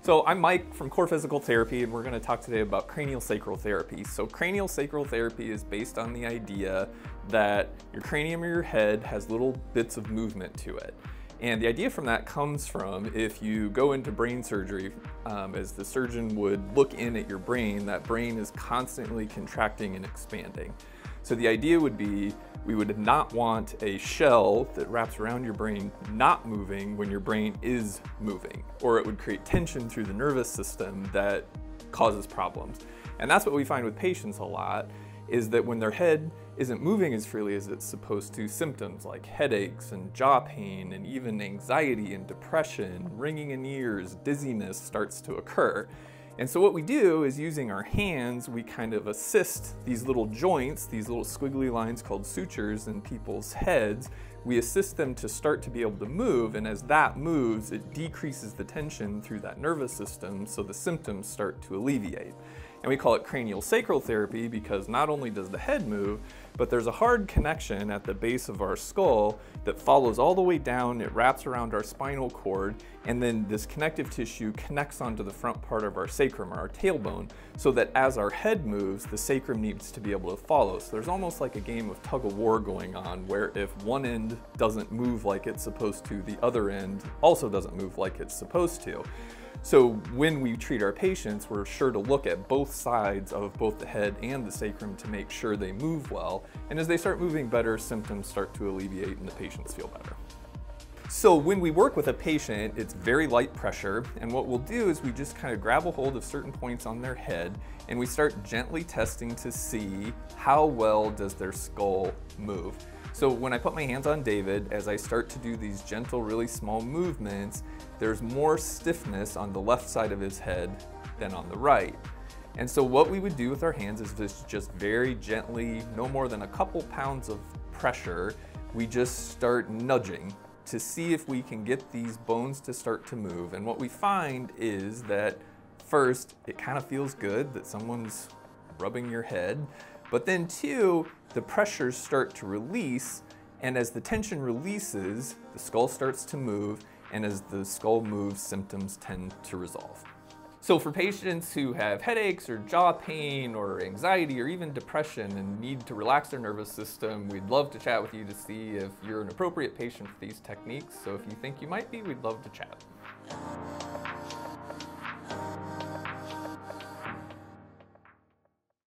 So I'm Mike from Core Physical Therapy, and we're going to talk today about craniosacral therapy. So craniosacral therapy is based on the idea that your cranium or your head has little bits of movement to it. And the idea from that comes from if you go into brain surgery, as the surgeon would look in at your brain, that brain is constantly contracting and expanding. So the idea would be we would not want a shell that wraps around your brain not moving when your brain is moving, or it would create tension through the nervous system that causes problems. And that's what we find with patients a lot, is that when their head isn't moving as freely as it's supposed to, symptoms like headaches and jaw pain and even anxiety and depression, ringing in ears, dizziness starts to occur. And so what we do is, using our hands, we kind of assist these little joints, these little squiggly lines called sutures in people's heads. We assist them to start to be able to move, and as that moves, it decreases the tension through that nervous system, so the symptoms start to alleviate. And we call it craniosacral therapy because not only does the head move, but there's a hard connection at the base of our skull that follows all the way down, it wraps around our spinal cord, and then this connective tissue connects onto the front part of our sacrum, or our tailbone, so that as our head moves, the sacrum needs to be able to follow. So there's almost like a game of tug of war going on, where if one end doesn't move like it's supposed to, the other end also doesn't move like it's supposed to. So when we treat our patients, we're sure to look at both sides of both the head and the sacrum to make sure they move well. And as they start moving better, symptoms start to alleviate and the patients feel better. So when we work with a patient, it's very light pressure, and what we'll do is we just kind of grab a hold of certain points on their head and we start gently testing to see how well does their skull move. So when I put my hands on David, as I start to do these gentle, really small movements, there's more stiffness on the left side of his head than on the right. And so what we would do with our hands is just very gently, no more than a couple pounds of pressure, we just start nudging to see if we can get these bones to start to move. And what we find is that first, it kind of feels good that someone's rubbing your head, but then two, the pressures start to release, and as the tension releases, the skull starts to move, and as the skull moves, symptoms tend to resolve. So for patients who have headaches or jaw pain or anxiety or even depression and need to relax their nervous system, we'd love to chat with you to see if you're an appropriate patient for these techniques. So if you think you might be, we'd love to chat.